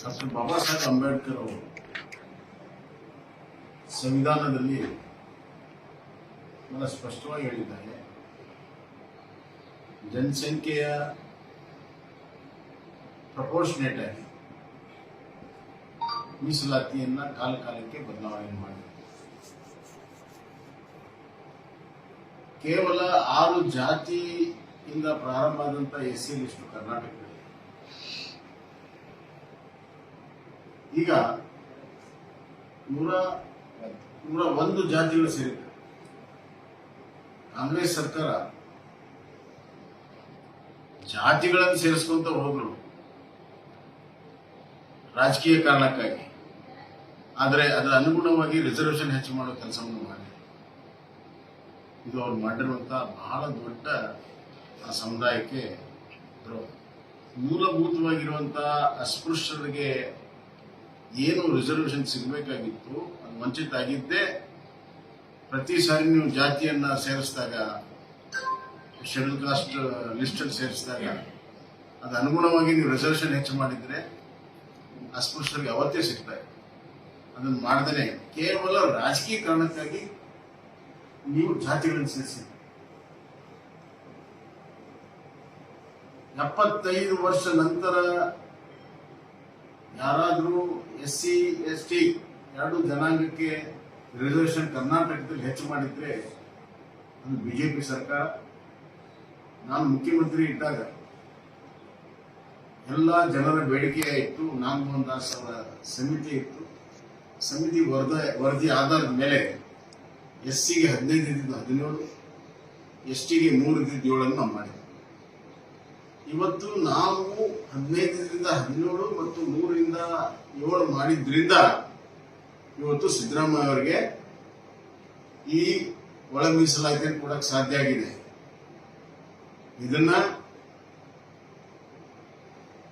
Doctor Baba Saheb Ambedkar ಅವರು ಸಂವಿಧಾನದಲ್ಲಿ ಬಹಳ ಸ್ಪಷ್ಟವಾಗಿ ಹೇಳಿದ್ದಾರೆ, ಜನಸಂಖ್ಯೆಯ ಪ್ರಪೋರ್ಷನೇಟ್ ಆಗಿ ಮೀಸಲಾತಿಯನ್ನ ಕಾಲ ಕಾಲಕ್ಕೆ ಬದಲಾವಣೆ ಮಾಡಿ ಕೇವಲ 6 ಜಾತಿಯಿಂದ ಪ್ರಾರಂಭ ಆದಂತ ಎಸ್ಸಿ ಲಿಸ್ಟ್ ಕರ್ನಾಟಕದಲ್ಲಿ ಈಗ 101 ಜಾತಿಗಳು ಸೇರಿವೆ. ಕಾಂಗ್ರೆಸ್ ಸರ್ಕಾರ ಜಾತಿಗಳನ್ನು ಸೇರಿಸ್ಕೊಂತ ಹೋದ್ರು ರಾಜಕೀಯ ಕಾರಣಕ್ಕಾಗಿ, ಆದರೆ ಅದರ ಅನುಗುಣವಾಗಿ ರಿಸರ್ವೇಶನ್ ಹೆಚ್ಚು ಮಾಡೋ ಕೆಲಸವನ್ನು ಮಾಡಿ ಇದು ಅವ್ರು ಮಾಡಿರುವಂತಹ ಬಹಳ ದೊಡ್ಡ ಆ ಸಮುದಾಯಕ್ಕೆ ದ್ರೋಹ. ಮೂಲಭೂತವಾಗಿರುವಂತಹ ಅಸ್ಪೃಶ್ಯರಿಗೆ ಏನು ರಿಸರ್ವೇಶನ್ ಸಿಗಬೇಕಾಗಿತ್ತು ಅದು ವಂಚಿತ ಆಗಿದ್ದೇ. ಪ್ರತಿ ಸಾರಿ ನೀವು ಜಾತಿಯನ್ನ ಸೇರಿಸಿದಾಗ, ಶೆಡ್ಯೂಲ್ ಕಾಸ್ಟ್ ಲಿಸ್ಟ್ ಅಲ್ಲಿ ಸೇರಿಸಿದಾಗ ಅದು ಅನುಗುಣವಾಗಿ ನೀವು ರಿಸರ್ವೇಶನ್ ಹೆಚ್ಚು ಮಾಡಿದ್ರೆ ಅಸ್ಪೃಶ್ಯರಿಗೆ ಅವತ್ತೇ ಸಿಗ್ತಾರೆ. ಅದನ್ನು ಮಾಡದೇ ಕೇವಲ ರಾಜಕೀಯ ಕಾರಣಕ್ಕಾಗಿ ನೀವು ಜಾತಿಗಳನ್ನು ಸೇರಿಸಿ 75 ವರ್ಷ ನಂತರ ಯಾರಾದರೂ SC ST ಎರಡು ಜನಾಂಗಕ್ಕೆ ರಿಸರ್ವೇಶನ್ ಕರ್ನಾಟಕದಲ್ಲಿ ಹೆಚ್ಚು ಮಾಡಿದ್ರೆ ಅದು ಬಿಜೆಪಿ ಸರ್ಕಾರ. ನಾನು ಮುಖ್ಯಮಂತ್ರಿ ಇದ್ದಾಗ ಎಲ್ಲ ಜನರ ಬೇಡಿಕೆ ಇತ್ತು. ನಾಗಮೋಹನ್ ದಾಸ್ ಅವರ ಸಮಿತಿ ಇತ್ತು. ಸಮಿತಿ ವರದಿ ಆಧಾರದ ಮೇಲೆ SCಗೆ 15 ಇದ್ದಿದ್ದು 17, STಗೆ 3 ಇದ್ದಿದ್ದು 7 ನಾವು ಮಾಡಿದ್ವಿ. ಇವತ್ತು ನಾವು 15ರಿಂದ 17 ಮತ್ತು 3ರಿಂದ 7 ಮಾಡಿದ್ರಿಂದ ಇವತ್ತು ಸಿದ್ದರಾಮಯ್ಯ ಅವರಿಗೆ ಈ ಒಳ ಮೀಸಲಾತಿಯನ್ನು ಕೊಡಕ್ಕೆ ಸಾಧ್ಯ ಆಗಿದೆ. ಇದನ್ನ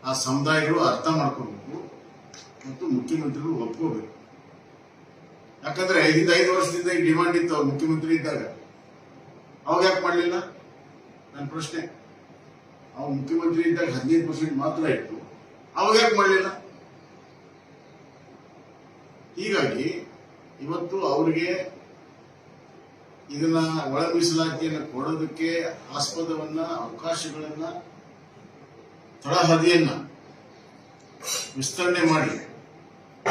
ಆ ಸಮುದಾಯಗಳು ಅರ್ಥ ಮಾಡ್ಕೋಬೇಕು ಮತ್ತು ಮುಖ್ಯಮಂತ್ರಿಗಳು ಒಪ್ಕೋಬೇಕು. ಯಾಕಂದ್ರೆ 5 ವರ್ಷದಿಂದ ಈ ಡಿಮಾಂಡ್ ಇತ್ತು ಅವ್ರು ಮುಖ್ಯಮಂತ್ರಿ ಇದ್ದಾಗ. ಅವಾಗ ಯಾಕೆ ಮಾಡಲಿಲ್ಲ? ನನ್ನ ಪ್ರಶ್ನೆ. ಅವ್ರು ಮುಖ್ಯಮಂತ್ರಿ ಇದ್ದಾಗ 15% ಮಾತ್ರ ಇತ್ತು, ಅವಾಗ ಯಾಕೆ ಮಾಡಲಿಲ್ಲ? ಹೀಗಾಗಿ ಇವತ್ತು ಅವರಿಗೆ ಇದನ್ನ ಒಳ ಮೀಸಲಾತಿಯನ್ನು ಕೊಡೋದಕ್ಕೆ ಆಸ್ಪದವನ್ನ, ಅವಕಾಶಗಳನ್ನ, ತಳಹದಿಯನ್ನ ವಿಸ್ತರಣೆ ಮಾಡಿ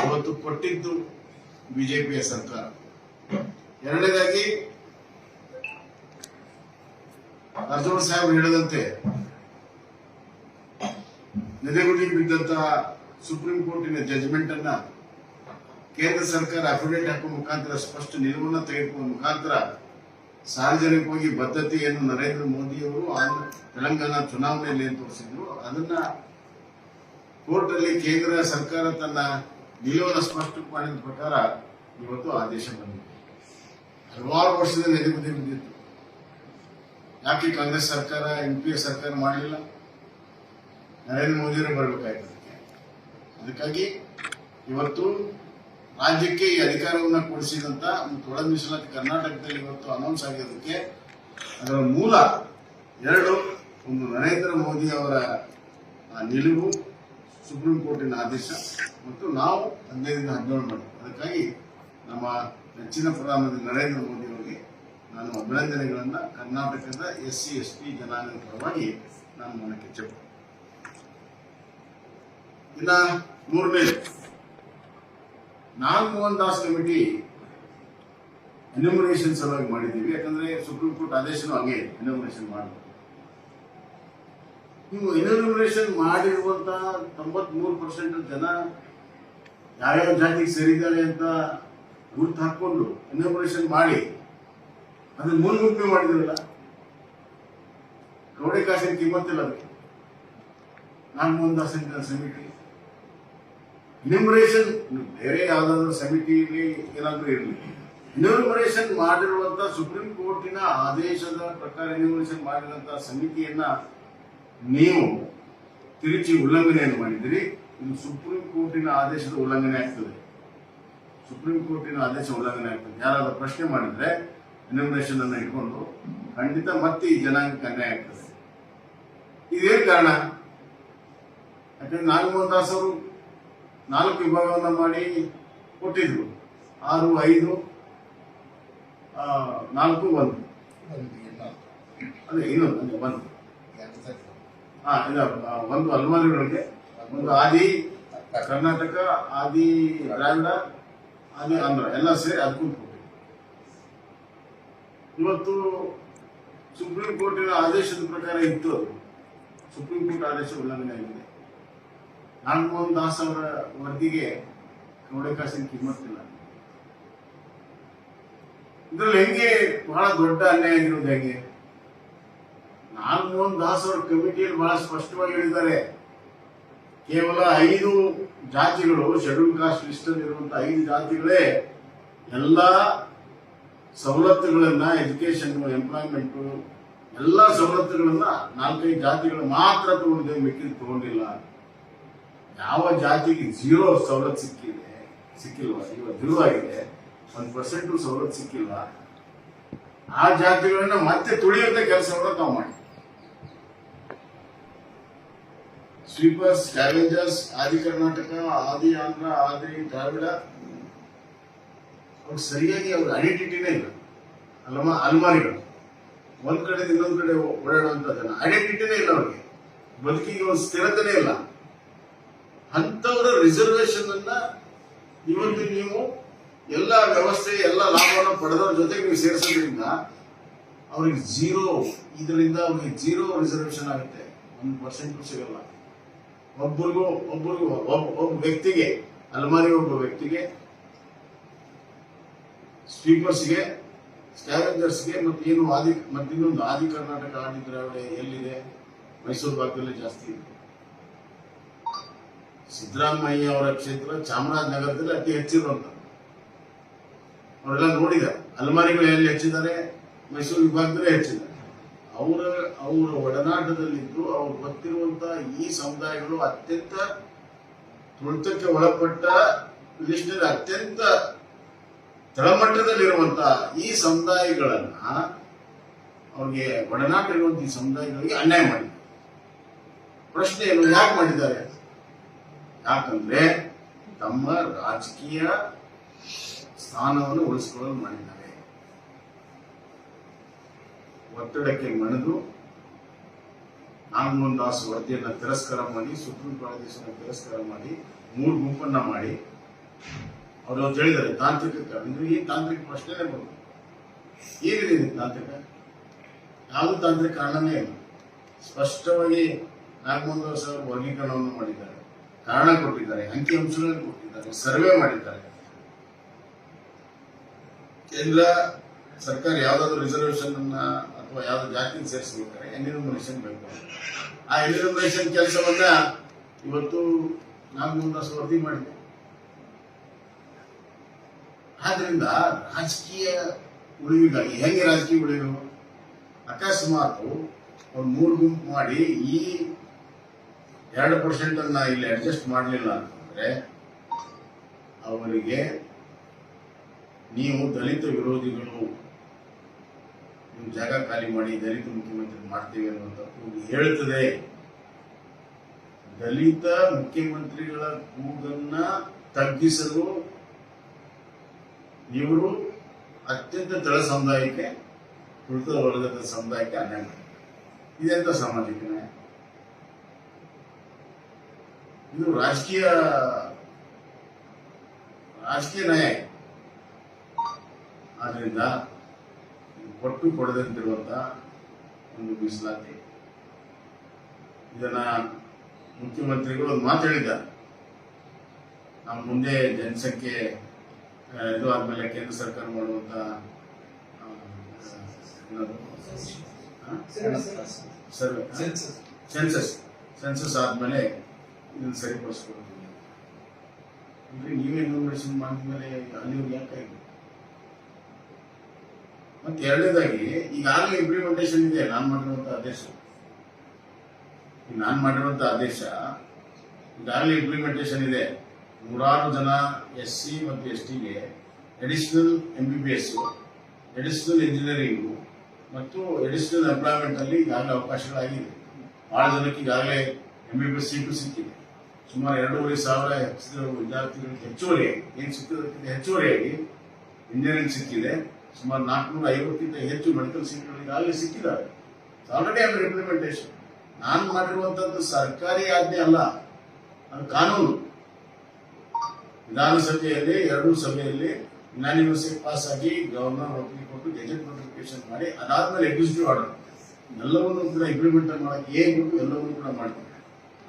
ಇವತ್ತು ಕೊಟ್ಟಿದ್ದು ಬಿಜೆಪಿಯ ಸರ್ಕಾರ. ಎರಡನೇದಾಗಿ ರಾಜೋಳ ಸಾಹೇಬ್ ಹೇಳಿದಂತೆ ನೆನೆಗುದಿಗೆ ಬಿದ್ದಂತಹ ಸುಪ್ರೀಂ ಕೋರ್ಟಿನ ಜಜ್ಮೆಂಟ್ ಅನ್ನ ಕೇಂದ್ರ ಸರ್ಕಾರ ಅಫಿಡೇವಿಟ್ ಹಾಕುವ ಮುಖಾಂತರ ಸ್ಪಷ್ಟ ನಿಲುವನ್ನು ತೆಗೆದುಕೊಳ್ಳುವ ಮುಖಾಂತರ ಸಾರ್ವಜನಿಕವಾಗಿ ಬದ್ಧತೆಯನ್ನು ನರೇಂದ್ರ ಮೋದಿಯವರು ತೆಲಂಗಾಣ ಚುನಾವಣೆಯಲ್ಲಿ ತೋರಿಸಿದ್ರು. ಅದನ್ನ ಕೋರ್ಟ್ ಅಲ್ಲಿ ಕೇಂದ್ರ ಸರ್ಕಾರ ತನ್ನ ನಿಲುವನ್ನು ಸ್ಪಷ್ಟ ಮಾಡಿದ ಪ್ರಕಾರ ಇವತ್ತು ಆದೇಶ ಬಂದಿದೆ. ಹಲವಾರು ವರ್ಷದ ನೆನೆಗುದಿ ಬಿದ್ದಿತ್ತು. ಯಾಕೆ ಕಾಂಗ್ರೆಸ್ ಸರ್ಕಾರ, UPA ಸರ್ಕಾರ ಮಾಡಲಿಲ್ಲ? ನರೇಂದ್ರ ಮೋದಿಯವರು ಬರಬೇಕಾಯ್ತು. ಅದಕ್ಕಾಗಿ ಇವತ್ತು ರಾಜ್ಯಕ್ಕೆ ಈ ಅಧಿಕಾರವನ್ನು ಕೊಡಿಸಿದಂತ ಮತ್ತು ಒಳ ಮೀಸಲಾತಿ ಕರ್ನಾಟಕದಲ್ಲಿ ಇವತ್ತು ಅನೌನ್ಸ್ ಆಗಿರೋದಕ್ಕೆ ಅದರ ಮೂಲ 2, ಒಂದು ನರೇಂದ್ರ ಮೋದಿ ಅವರ ನಿಲುವು, ಸುಪ್ರೀಂ ಕೋರ್ಟಿನ ಆದೇಶ, ಮತ್ತು ನಾವು 15ರಿಂದ 17 ಮಾಡಿದ್ವಿ. ಅದಕ್ಕಾಗಿ ನಮ್ಮ ನೆಚ್ಚಿನ ಪ್ರಧಾನಮಂತ್ರಿ ನರೇಂದ್ರ ಮೋದಿ ಅವರಿಗೆ ನಾನು ಅಭಿನಂದನೆಗಳನ್ನ ಕರ್ನಾಟಕದ SC ST ಜನಾಂಗದ ಪರವಾಗಿ ನಾನು ಮನಕ್ಕೆ ಚೆಪ್ಪು. ಇನ್ನ 3ನೇ ನಾಗಮೋಹನ್ ದಾಸ್ ಕಮಿಟಿ ಎನ್ಯುಮರೇಷನ್ ಸಲುವಾಗಿ ಮಾಡಿದ್ದೀವಿ. ಯಾಕಂದ್ರೆ ಸುಪ್ರೀಂ ಕೋರ್ಟ್ ಆದೇಶನೂ ಹಾಗೆ ಎನ್ಯುಮರೇಷನ್ ಮಾಡಬೇಕು. ನೀವು ಎನ್ಯುಮರೇಷನ್ ಮಾಡಿರುವಂತಹ 93% ಜನ ಯಾವ್ಯಾವ ಜಾತಿಗೆ ಸೇರಿದ್ದಾರೆ ಅಂತ ಗುರುತು ಹಾಕೊಂಡು ಎನ್ಯುಮರೇಷನ್ ಮಾಡಿ ಅದನ್ನ ಮುನ್ನುಗ್ಗಿ ಮಾಡಿದ್ರಲ್ಲ, ಕವಡೆ ಕಾಸಿನ ಕಿಮ್ಮತ್ತಿಲ್ಲ ಅದಕ್ಕೆ. ನಾಗಮೋಹನ್ ದಾಸ್ ಸಮಿತಿ ಎನ್ಯುಮರೇಷನ್ ಬೇರೆ ಯಾವ್ದಾದ್ರು ಸಮಿತಿಯಲ್ಲಿ ಏನಾದ್ರೂ ಇರಲಿ, ಎನ್ಯುಮರೇಷನ್ ಮಾಡಿರುವಂತಹ ಸುಪ್ರೀಂ ಕೋರ್ಟಿನ ಆದೇಶದ ಪ್ರಕಾರ ಎನ್ಯುಮರೇಷನ್ ಮಾಡಿದಂತಹ ಸಮಿತಿಯನ್ನ ನೀವು ತಿರುಚಿ ಉಲ್ಲಂಘನೆಯನ್ನು ಮಾಡಿದಿರಿ. ಇದು ಸುಪ್ರೀಂ ಕೋರ್ಟಿನ ಆದೇಶದ ಉಲ್ಲಂಘನೆ ಆಗ್ತದೆ. ಸುಪ್ರೀಂ ಕೋರ್ಟಿನ ಆದೇಶ ಉಲ್ಲಂಘನೆ ಆಗ್ತದೆ. ಯಾರಾದ್ರೂ ಪ್ರಶ್ನೆ ಮಾಡಿದ್ರೆ ಎನ್ಯುಮರೇಷನ್ ಅನ್ನು ಇಟ್ಕೊಂಡು ಖಂಡಿತ ಮತ್ತೆ ಈ ಜನಾಂಗಕ್ಕೆ ಅನ್ಯಾಯ ಆಗ್ತದೆ. ಇದೇನು ಕಾರಣ? ಯಾಕಂದ್ರೆ ನಾಗಮೋಹನ್ ದಾಸ್ ಅವರು 4 ವಿಭಾಗವನ್ನ ಮಾಡಿ ಕೊಟ್ಟಿದ್ರು. 6, 5, 4, 1 ಅದೇ ಇನ್ನೊಂದು 1 ಒಂದು ಅಲ್ಮಾರಿಗಳಿಗೆ, ಒಂದು ಆದಿ ಕರ್ನಾಟಕ, ಆದಿ ದ್ರಾವಿಡ, ಆದಿ ಆಂಧ್ರ ಎಲ್ಲ ಸೇರಿ ಅದಕ್ಕೂ ಕೊಟ್ಟಿದ್ರು. ಇವತ್ತು ಸುಪ್ರೀಂ ಕೋರ್ಟಿನ ಆದೇಶದ ಪ್ರಕಾರ ಇತ್ತು, ಅದು ಸುಪ್ರೀಂ ಕೋರ್ಟ್ ಆದೇಶ ಉಲ್ಲಂಘನೆ ಆಗಿದೆ. ನಾಗಮೋಹನ್ ದಾಸ್ ಅವರ ವರದಿಗೆ ಕಾಸಿನ ಕಿಮ್ಮತ್ತಿಲ್ಲ. ಇದ್ರಲ್ಲಿ ಹೆಂಗೆ ಬಹಳ ದೊಡ್ಡ ಅನ್ಯಾಯ ಆಗಿರೋದು ಹೆಂಗೆ? ನಾಗಮೋಹನ್ ದಾಸ್ ಅವರ ಕಮಿಟಿಯಲ್ಲಿ ಬಹಳ ಸ್ಪಷ್ಟವಾಗಿ ಹೇಳಿದ್ದಾರೆ, ಕೇವಲ 5 ಜಾತಿಗಳು ಶೆಡ್ಯೂಲ್ ಕಾಸ್ಟ್ ಲಿಸ್ಟ್ ಅಲ್ಲಿ ಇರುವಂತಹ 5 ಜಾತಿಗಳೇ ಎಲ್ಲ ಸವಲತ್ತುಗಳನ್ನ, ಎಜುಕೇಶನ್, ಎಂಪ್ಲಾಯ್ಮೆಂಟ್ ಎಲ್ಲ ಸವಲತ್ತುಗಳನ್ನ 4-5 ಜಾತಿಗಳು ಮಾತ್ರ ತಗೊಂಡಿದೆ, ಮಿಕ್ಕಿದ್ದು ತಗೊಂಡಿಲ್ಲ. ಯಾವ ಜಾತಿಗೆ 0 ಸವಲತ್ತು ಸಿಕ್ಕಿಲ್ವಾ, ಇವತ್ತು 0 ಆಗಿದೆ, 1% ಸವಲತ್ತು ಸಿಕ್ಕಿಲ್ಲ, ಆ ಜಾತಿಗಳನ್ನ ಮತ್ತೆ ತುಳಿಯುವಂತ ಕೆಲಸವನ್ನ ತಾವು ಮಾಡಿ. ಸ್ವೀಪರ್ಸ್, ಸ್ಕ್ಯಾವೆಂಜರ್ಸ್, ಆದಿ ಕರ್ನಾಟಕ, ಆದಿ ಆಂಧ್ರ, ಆದಿ ದ್ರಾವಿಡ, ಅವ್ರು ಸರಿಯಾಗಿ ಅವ್ರ ಐಡೆಂಟಿಟಿನೇ ಇಲ್ಲ. ಅಲ್ಮಾರಿಗಳು ಒಂದ್ ಕಡೆ ಇನ್ನೊಂದ್ ಕಡೆ ಓಡಾಡುವಂತ ಜನ ಐಡೆಂಟಿಟಿನೇ ಇಲ್ಲ, ಅವ್ರಿಗೆ ಬದುಕಿಗೆ ಒಂದು ಸ್ಥಿರತೆನೇ ಇಲ್ಲ. ಅಂತವರ ರಿಸರ್ವೇಶನ್ ಅನ್ನ ಇವತ್ತು ನೀವು ಎಲ್ಲ ವ್ಯವಸ್ಥೆ, ಎಲ್ಲ ಲಾಭವನ್ನು ಪಡೆದವ್ರ ಜೊತೆಗೆ ನೀವು ಸೇರಿಸೋದ್ರಿಂದ ಅವ್ರಿಗೆ 0, ಇದರಿಂದ ಅವ್ರಿಗೆ 0 ರಿಸರ್ವೇಶನ್ ಆಗುತ್ತೆ, 1% ಸಿಗಲ್ಲ. ಒಬ್ಬ ವ್ಯಕ್ತಿಗೆ ಅಲ್ಮಾರಿ, ಒಬ್ಬ ವ್ಯಕ್ತಿಗೆ, ಸ್ವೀಪರ್ಸ್ಗೆ, ಸ್ಕ್ಯಾವೆಂಜರ್ಸ್ಗೆ, ಮತ್ತಿನ್ನೊಂದು ಆದಿ ಕರ್ನಾಟಕ, ಆದಿ ದ್ರಾವಿಡ ಎಲ್ಲಿದೆ? ಮೈಸೂರು ಭಾಗದಲ್ಲಿ ಜಾಸ್ತಿ ಇದೆ. ಸಿದ್ದರಾಮಯ್ಯ ಅವರ ಕ್ಷೇತ್ರ ಚಾಮರಾಜನಗರದಲ್ಲಿ ಅತಿ ಹೆಚ್ಚಿರುವಂತ, ಅವರೆಲ್ಲ ನೋಡಿದ್ದಾರೆ. ಅಲ್ಮಾರಿಗಳು ಎಲ್ಲಿ ಹೆಚ್ಚಿದ್ದಾರೆ? ಮೈಸೂರು ವಿಭಾಗದಲ್ಲೇ ಹೆಚ್ಚಿದ್ದಾರೆ. ಅವರ ಒಡನಾಟದಲ್ಲಿದ್ದು ಅವ್ರು ಗೊತ್ತಿರುವಂತಹ ಈ ಸಮುದಾಯಗಳು ಅತ್ಯಂತ ತುಳಿತಕ್ಕೆ ಒಳಪಟ್ಟ ಲಿಸ್ಟ್ನಲ್ಲಿ ಅತ್ಯಂತ ತಳಮಟ್ಟದಲ್ಲಿರುವಂತಹ ಈ ಸಮುದಾಯಗಳನ್ನ, ಅವ್ರಿಗೆ ಒಡನಾಟ ಇರುವಂತಹ ಈ ಸಮುದಾಯಗಳಿಗೆ ಅನ್ಯಾಯ ಮಾಡಿದ್ದಾರೆ. ಪ್ರಶ್ನೆ ಏನು, ಯಾಕೆ ಮಾಡಿದ್ದಾರೆ? ಯಾಕಂದ್ರೆ ತಮ್ಮ ರಾಜಕೀಯ ಸ್ಥಾನವನ್ನು ಉಳಿಸಿಕೊಳ್ಳಲು ಮಾಡಿದ್ದಾರೆ. ಒತ್ತಡಕ್ಕೆ ಮಣಿದು ನಾಗಮೋಹನ್ ದಾಸ್ ವರದಿಯನ್ನು ತಿರಸ್ಕಾರ ಮಾಡಿ, ಸುಪ್ರೀಂ ಕೋರ್ಟ್ ಆದೇಶವನ್ನು ತಿರಸ್ಕಾರ ಮಾಡಿ, 3 ಗುಂಪನ್ನ ಮಾಡಿ ಅವರು ಹೇಳಿದ್ದಾರೆ ತಾಂತ್ರಿಕ ಕಾರಣ. ಈ ತಾಂತ್ರಿಕ ಪ್ರಶ್ನೆನೇ ಬಂತು, ಏನಿದೆ ತಾಂತ್ರಿಕ? ಯಾವುದು ತಾಂತ್ರಿಕ ಕಾರಣನೇ ಇಲ್ಲ. ಸ್ಪಷ್ಟವಾಗಿ ನಾಗಮೋಹನ್ ದಾಸ್ ಅವರು ವರ್ಗೀಕರಣವನ್ನು ಮಾಡಿದ್ದಾರೆ, ಕಾರಣ ಕೊಟ್ಟಿದ್ದಾರೆ, ಅಂಕಿಅಂಶಗಳನ್ನು ಕೊಟ್ಟಿದ್ದಾರೆ, ಸರ್ವೆ ಮಾಡಿದ್ದಾರೆ. ಕೇಂದ್ರ ಸರ್ಕಾರ ಯಾವ್ದಾದ್ರು ರಿಸರ್ವೇಶನ್ ಅನ್ನ ಅಥವಾ ಯಾವ್ದು ಜಾತಿ ಸೇರಿಸಬೇಕಾದ್ರೆ ಎನ್ಯುಮರೇಷನ್ ಬೇಕು. ಆ ಎನ್ಯುಮರೇಷನ್ ಕೆಲಸವನ್ನ ಇವತ್ತು ನಾಗಮೋಹನ್ ದಾಸ್ ವರದಿ ಮಾಡಿದೆ. ಆದ್ರಿಂದ ರಾಜಕೀಯ ಉಳಿವಿಗಾಗಿ, ಹೆಂಗೆ ರಾಜಕೀಯ ಉಳಿವು? ಅಕಸ್ಮಾತ್ ಒಂದು 3 ಗುಂಪು ಮಾಡಿ ಈ 2% ಅನ್ನ ಇಲ್ಲಿ ಅಡ್ಜಸ್ಟ್ ಮಾಡಲಿಲ್ಲ ಅಂತಂದ್ರೆ ಅವರಿಗೆ ನೀವು ದಲಿತ ವಿರೋಧಿಗಳು, ನೀವು ಜಾಗ ಖಾಲಿ ಮಾಡಿ ದಲಿತ ಮುಖ್ಯಮಂತ್ರಿ ಮಾಡ್ತೀವಿ ಅನ್ನುವಂಥ ಕೂಗು ಹೇಳ್ತದೆ. ದಲಿತ ಮುಖ್ಯಮಂತ್ರಿಗಳ ಕೂಗನ್ನ ತಗ್ಗಿಸಲು ಇವರು ಅತ್ಯಂತ ತಳ ಸಮುದಾಯಕ್ಕೆ, ತುಳಿತ ವರ್ಗದ ಸಮುದಾಯಕ್ಕೆ ಅನ್ಯಾಯ ಮಾಡಿದ್ದಾರೆ. ಇದೆಂತ ಸಾಮಾಜಿಕ ನ್ಯಾಯ? ಇದು ರಾಜಕೀಯ ನ್ಯಾಯ. ಆದ್ರಿಂದ ಕೊಟ್ಟು ಕೊಡದಂತಿರುವಂತ ಒಂದು ಮೀಸಲಾತಿ, ಇದನ್ನ ಮುಖ್ಯಮಂತ್ರಿಗಳು ಒಂದು ಮಾತು ಹೇಳಿದ್ದಾರೆ, ನಾವು ಮುಂದೆ ಜನಸಂಖ್ಯೆ ಇದು ಆದ್ಮೇಲೆ ಕೇಂದ್ರ ಸರ್ಕಾರ ಮಾಡುವಂತ ಸೆನ್ಸಸ್ ಆದ್ಮೇಲೆ ಇದನ್ನು ಸರಿಪಡಿಸ್ಕೊಡ್ತೀವಿ. ಅಂದ್ರೆ ನೀವೇ ಇನ್ಫಾರ್ಮೇಶನ್ ಮಾಡಿದ್ಮೇಲೆ ಅಲ್ಲಿವ್ರಿಗೆ ಯಾಕೆ? ಮತ್ತೆ ಎರಡನೇದಾಗಿ ಈಗಾಗಲೇ ಇಂಪ್ಲಿಮೆಂಟೇಷನ್ ಇದೆ. ನಾನು ಮಾಡಿರುವಂತ ಆದೇಶ ಈಗಾಗಲೇ ಇಂಪ್ಲಿಮೆಂಟೇಷನ್ ಇದೆ. 100 ಜನ SC ಮತ್ತು STಗೆ ಅಡಿಷನಲ್ MBBS, ಅಡಿಷನಲ್ ಇಂಜಿನಿಯರಿಂಗ್ ಮತ್ತು ಅಡಿಷನಲ್ ಎಂಪ್ಲಾಯ್ಮೆಂಟ್ ಅಲ್ಲಿ ಈಗಾಗಲೇ ಅವಕಾಶಗಳಾಗಿದೆ. ಬಹಳ ಜನಕ್ಕೆ ಈಗಾಗಲೇ MBBS ಸೀಟು ಸಿಕ್ಕಿದೆ. ಸುಮಾರು 2,500 ವಿದ್ಯಾರ್ಥಿಗಳಿಗೆ ಹೆಚ್ಚುವರಿಯಾಗಿ ಏನು ಸಿಕ್ಕಿದಕ್ಕಿಂತ ಹೆಚ್ಚುವರಿಯಾಗಿ ಇಂಜಿನಿಯರಿಂಗ್ ಸಿಕ್ಕಿದೆ. ಸುಮಾರು 450ಕ್ಕಿಂತ ಹೆಚ್ಚು ಮೆಡಿಕಲ್ ಸೀಟ್ಗಳು ಈಗಾಗಲೇ ಸಿಕ್ಕಿದ್ದಾವೆ. ಆಲ್ರೆಡಿ ಅದರ ಇಂಪ್ಲಿಮೆಂಟೇಷನ್. ನಾನು ಮಾಡಿರುವಂತದ್ದು ಸರ್ಕಾರಿ ಆಜ್ಞೆ ಅಲ್ಲ, ಅದು ಕಾನೂನು. ವಿಧಾನಸಭೆಯಲ್ಲಿ 2 ಸಭೆಯಲ್ಲಿ ಯುನಾನಿಮಸ್ ಪಾಸ್ ಆಗಿ ಗವರ್ನರ್ ಒಪ್ಪಿಗೆ ಕೊಟ್ಟು ಗೆಜೆಟ್ ನೋಟಿಫಿಕೇಶನ್ ಮಾಡಿ ಅದಾದ್ಮೇಲೆ ಎಕ್ಸಿಕ್ಯೂಟಿವ್ ಆರ್ಡರ್ ಎಲ್ಲವನ್ನೂ ಕೂಡ ಇಂಪ್ಲಿಮೆಂಟ್ ಮಾಡಕ್ಕೆ ಏನ್ ಬೇಕು ಎಲ್ಲವನ್ನೂ ಕೂಡ ಮಾಡ್ತಾರೆ.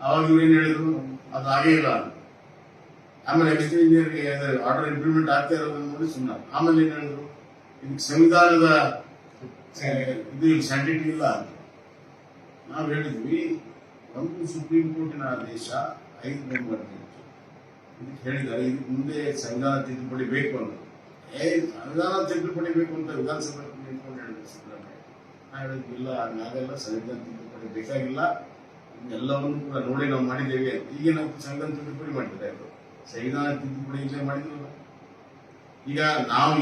ಅವಾಗ ಇವ್ರು ಏನ್ ಹೇಳಿದ್ರು, ಅದು ಆಗೇ ಇಲ್ಲ. ಆಮೇಲೆ ಎಕ್ಸಿಕ್ಯೂಟಿವ್ ಇಂಜಿನಿಯರ್ ಆರ್ಡರ್ ಇಂಪ್ಲಿಮೆಂಟ್ ಆಗ್ತಾ ಇರೋದನ್ನ ನೋಡಿ ಸುಮ್ಮನೆ. ಆಮೇಲೆ ಏನ್ ಹೇಳಿದ್ರು, ಇದಕ್ಕೆ ಸಂವಿಧಾನದ ಇದು ಸ್ಯಾಂಟಿಟಿ ಇಲ್ಲ ಅಂತ ನಾವು ಹೇಳಿದ್ವಿ. ಒಂದು ಸುಪ್ರೀಂ ಕೋರ್ಟಿನ ಆದೇಶ 5 ಮೆಂಬರ್ ಇದಕ್ಕೆ ಹೇಳಿದ್ದಾರೆ, ಇದಕ್ಕೆ ಮುಂದೆ ಸಂವಿಧಾನ ತಿದ್ದುಪಡಿ ಬೇಕು ಅಂತ. ಸಂವಿಧಾನ ತಿದ್ದುಪಡಿ ಬೇಕು ಅಂತ ವಿಧಾನಸಭೆ ನಿಂತ್ಕೊಂಡು ಹೇಳಿದ್ರು ಸಿದ್ದರಾಮಯ್ಯ. ನಾವು ಹೇಳಿದ್ವಿ ಇಲ್ಲ, ಹಾಗೆಲ್ಲ ಸಂವಿಧಾನ ತಿದ್ದುಪಡಿ ಬೇಕಾಗಿಲ್ಲ, ಎಲ್ಲವನ್ನೂ ಕೂಡ ನೋಡಿ ನಾವು ಮಾಡಿದ್ದೇವೆ. ಈಗ ನಾವು ಸಂವಿಧಾನ ತಿದ್ದುಪಡಿ ಮಾಡಿದ್ದಾರೆ, ಸಂವಿಧಾನ ತಿದ್ದುಪಡಿ ಇಲ್ಲೇ ಮಾಡಿದ್ರಲ್ಲ. ಈಗ ನಾವು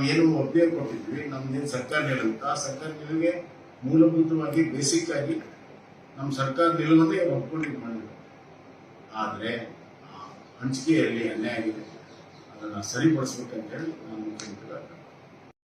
ಏನು ಒಪ್ಪಿಗೆ ಕೊಟ್ಟಿದ್ವಿ, ನಮ್ದೇನು ಸರ್ಕಾರ ನಿಲುವು, ಆ ಸರ್ಕಾರ ನಿಲುವಿಗೆ ಮೂಲಭೂತವಾಗಿ ಬೇಸಿಕ್ ಆಗಿ ನಮ್ಮ ಸರ್ಕಾರ ನಿಲುವನ್ನೇ ಒಪ್ಕೊಂಡು ಮಾಡಿದ್ವಿ. ಆದರೆ ಹಂಚಿಕೆಯಲ್ಲಿ ಅನ್ಯಾಯ ಆಗಿದೆ, ಅದನ್ನು ಸರಿಪಡಿಸ್ಬೇಕಂತ ಹೇಳಿ ನಾನು ಮುಖ್ಯಮಂತ್ರಿ